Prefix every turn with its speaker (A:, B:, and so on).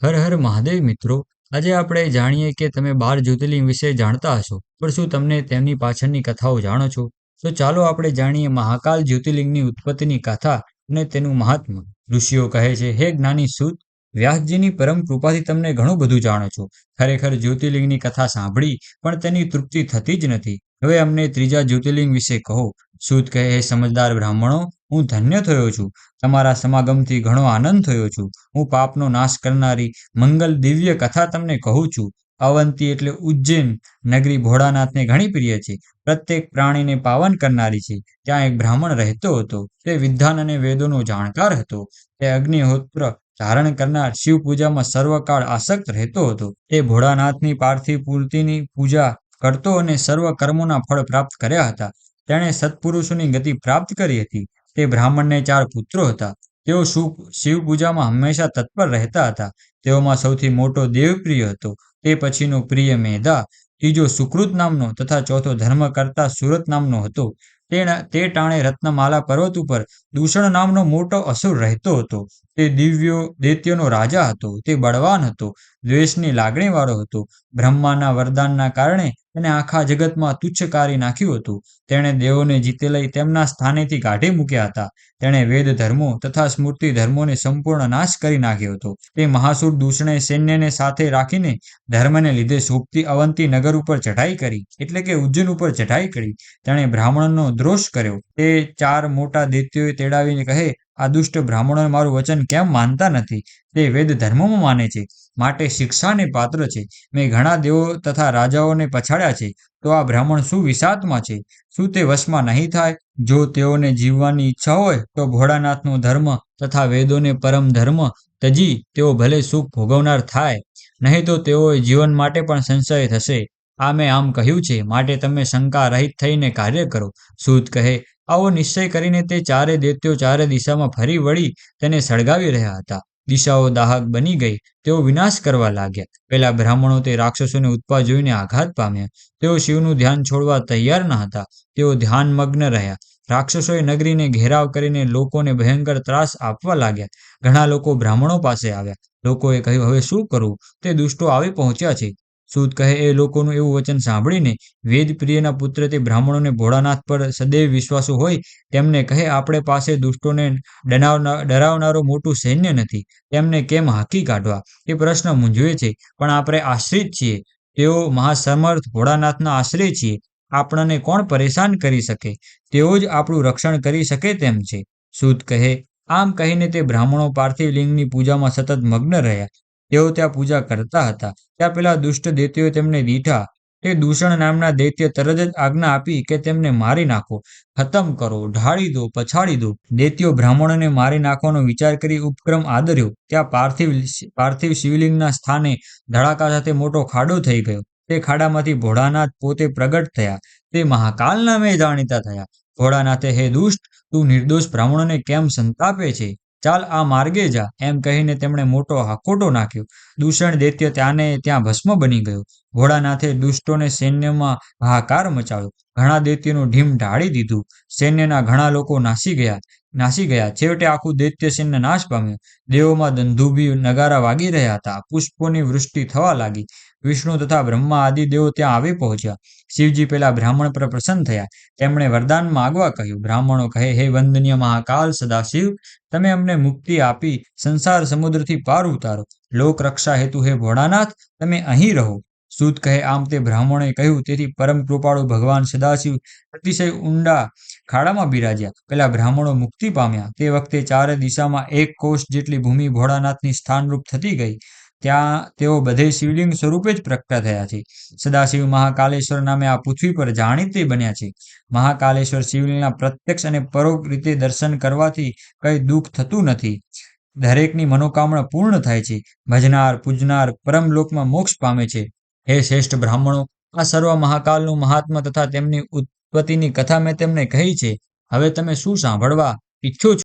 A: હર હર મહાદેવ મિત્રો. આજે આપણે જાણીએ કે તમે 12 જ્યોતિર્લિંગ વિશે જાણતા હશો, પણ શું તમને તેમની પાછળની કથાઓ જાણો છો? તો ચાલો આપણે જાણીએ મહાકાલ જ્યોતિર્લિંગની ઉત્પત્તિની કથા અને તેનું મહાત્મ્ય. ઋષિઓ કહે છે, હે જ્ઞાની સૂત, વ્યાસજીની પરમ કૃપાથી તમને ઘણું બધું જાણો છો. ખરેખર જ્યોતિર્લિંગની કથા સાંભળી પણ તેની તૃપ્તિ થતી જ નથી. હવે અમને ત્રીજા જ્યોતિર્લિંગ વિશે કહો. સૂત કહે, હે સમજદાર બ્રાહ્મણો, હું ધન્ય થયો છું. તમારા સમાગમથી ઘણો આનંદ થયો છું. હું પાપનો નાશ કરનારી મંગલ દિવ્ય કથા તમને કહું છું. અવંતી એટલે ઉજ્જૈન નગરી ભોળાનાથને ઘણી પ્રિય છે. પ્રત્યેક પ્રાણીને પાવન કરનારી છે. ત્યાં એક બ્રાહ્મણ રહેતો હતો. તે વિદ્વાન અને વેદોનો જાણકાર હતો. તે અગ્નિહોત્ર ધારણ કરનાર શિવ પૂજામાં સર્વકાળ આસક્ત રહેતો હતો. તે ભોળાનાથની પાર્થિવ મૂર્તિની પૂજા કરતો અને સર્વ કર્મોના ફળ પ્રાપ્ત કર્યા હતા. તેણે સત્પુરુષોની ગતિ પ્રાપ્ત કરી હતી. તે બ્રાહ્મણને 4 પુત્રો હતા. તેઓ શિવ પૂજામાં હંમેશા તત્પર રહેતા હતા. તેઓમાં સૌથી મોટો દેવપ્રિય હતો. તે પછીનો પ્રિય મેધા, ત્રીજો સુકૃત નામનો તથા ચોથો ધર્મ કરતા સુરત નામનો હતો. તે ટાણે રત્નમાલા પર્વત ઉપર દૂષણ નામનો મોટો અસુર રહેતો હતો. તે દૈત્યોનો રાજા હતો. તે બળવાન હતો, દ્વેષની લાગણીવાળો હતો. બ્રહ્માના વરદાનના કારણે તેને આખા જગતમાં તુચ્છ કરી નાખ્યું હતું. તેણે દેવોને જીતે લઈ તેમના સ્થાનેથી કાઢી મૂક્યા હતા. તેણે વેદ ધર્મો તથા સ્મૃતિ ધર્મોને સંપૂર્ણ નાશ કરી નાખ્યો હતો. તે મહાસુર દૂષણે સૈન્યને સાથે રાખીને ધર્મને લીધે શોભતી અવંતી નગર ઉપર ચઢાઈ કરી, એટલે કે ઉજ્જૈન ઉપર ચઢાઈ કરી. તેણે બ્રાહ્મણોનો દ્રોષ કર્યો. તે 4 મોટા દૈત્યોએ તેડાવીને કહે, આ દુષ્ટ બ્રાહ્મણો મારું વચન કેમ માનતા નથી? તે વેદ ધર્મોમાં માને છે, માટે શિક્ષાને પાત્ર છે. મેં ઘણા દેવો તથા રાજાઓને પછાડ્યા છે, તો આ બ્રાહ્મણ શું વિષાત્મા છે? શું તે વશમાં નહીં થાય? જો તેઓને જીવવાની ઈચ્છા હોય તો ભોળાનાથનો ધર્મ તથા વેદોને પરમ ધર્મ તજી તેઓ ભલે સુખ ભોગવનાર થાય, નહીં તો તેઓએ જીવન માટે પણ સંશય થશે. આ મેં આમ કહ્યું છે, માટે તમે શંકા રહિત થઈને કાર્ય કરો. સૂત કહે, આવો નિશ્ચય કરીને તે 4 દૈત્યો 4 દિશામાં ફરી વળી તેને સળગાવી રહ્યા હતા. દિશાઓ દાહક બની ગઈ. તેઓ વિનાશ કરવા લાગ્યા. પેલા બ્રાહ્મણો તે રાક્ષસોને ઉત્પાત જોઈને આઘાત પામ્યા. તેઓ શિવનું ધ્યાન છોડવા તૈયાર ન હતા. તેઓ ધ્યાનમગ્ન રહ્યા. રાક્ષસોએ નગરીને ઘેરાવ કરીને લોકોને ભયંકર ત્રાસ આપવા લાગ્યા. ઘણા લોકો બ્રાહ્મણો પાસે આવ્યા. લોકોએ કહ્યું, હવે શું કરવું? તે દુષ્ટો આવી પહોંચ્યા છે. સૂત કહે, એ લોકોનું એવું વચન સાંભળીને વેદપ્રિયના પુત્ર તે બ્રાહ્મણોને ભોળાનાથ પર સદૈવ વિશ્વાસુ હોય તેમને કહે, આપણે પાસે દુષ્ટોને ડરાવનારો મોટું સૈન્ય નથી. તેમને કેમ હાંકી કાઢવા? એ પ્રશ્ન મૂંઝવે છે. પણ આપણે આશ્રિત છીએ. તેઓ મહાસમર્થ ભોળાનાથના આશ્રય છીએ. આપણને કોણ પરેશાન કરી શકે? તેઓ જ આપણું રક્ષણ કરી શકે તેમ છે. સૂત કહે, આમ કહીને તે બ્રાહ્મણો પાર્થિવ લિંગની પૂજામાં સતત મગ્ન રહ્યા. તેઓ ત્યાં પૂજા કરતા હતા. ત્યાં પેલા દુષ્ટ દૈત્યોએ તેમને દીઠા. તે દૂષણ નામના દૈત્ય તરત જ આજ્ઞા આપી કે તેમને મારી નાખો, ખતમ કરો, ઢાળી દો, પછાડી દો. દૈત્યો બ્રાહ્મણોને મારી નાખવાનો વિચાર કરી ઉપક્રમ આદર્યો. ત્યાં પાર્થિવ શિવલિંગના સ્થાને ધડાકા સાથે મોટો ખાડો થઈ ગયો. તે ખાડામાંથી ભોળાનાથ પોતે પ્રગટ થયા. તે મહાકાલ નામે જાણીતા થયા. ભોળાનાથે, હે દુષ્ટ, તું નિર્દોષ બ્રાહ્મણોને કેમ સંતાપે છે? ચાલ આ માર્ગે જા. એમ કહીને તેમણે મોટો હાકોટો નાખ્યો. દૂષણ દૈત્ય ત્યાં ભસ્મ બની ગયો. ભોળાનાથે દુષ્ટોને સૈન્યમાં હાહાકાર મચાવ્યો. ઘણા દૈત્યોનું ઢીમ ઢાળી દીધું. સૈન્યના ઘણા લોકો નાસી ગયા. છેવટે આખું દૈત્ય સૈન્ય નાશ પામ્યું. દેવોમાં દંદુભી નગારા વાગી રહ્યા હતા. પુષ્પોની વૃષ્ટિ થવા લાગી. વિષ્ણુ તથા બ્રહ્મા આદિ દેવો ત્યાં આવી પહોંચ્યા. શિવજી પેલા બ્રાહ્મણ પર પ્રસન્ન થયા. તેમણે વરદાન માગવા કહ્યું. બ્રાહ્મણો કહે, હે વંદનીય મહાકાલ સદાશિવ, તમે અમને મુક્તિ આપી સંસાર સમુદ્રથી પાર ઉતારો. લોક રક્ષા હેતુ હે ભોળાનાથ, તમે અહીં રહો. સૂત કહે, આમ તે બ્રાહ્મણોએ કહ્યું. તેથી પરમ કૃપાળુ ભગવાન સદાશિવ અતિશય ઊંડા ખાડામાં બિરાજ્યા. પેલા બ્રાહ્મણો મુક્તિ પામ્યા. તે વખતે 4 દિશામાં 1 કોષ જેટલી ભૂમિ ભોળાનાથની સ્થાનરૂપ થતી ગઈ. ત્યાં તેઓ બધે શિવલિંગ સ્વરૂપે જ પ્રગટા થયા છે. સદાશિવ મહાકાલેશ્વર નામે આ પૃથ્વી પર જાણીતે બન્યા છે. મહાકાલેશ્વર શિવલિંગના પ્રત્યક્ષ અને પરોક્ષ રીતે દર્શન કરવાથી કંઈ દુઃખ થતું નથી. દરેકની મનોકામના પૂર્ણ થાય છે. ભજનાર પૂજનાર પરમલોકમાં મોક્ષ પામે છે. હે શ્રેષ્ઠ બ્રાહ્મણો, આ સર્વ મહાકાલનું મહાત્મા તથા તેમની ઉત્પત્તિની કથા મેં તેમને કહી છે. હવે તમે શું સાંભળવા ઈચ્છો છો?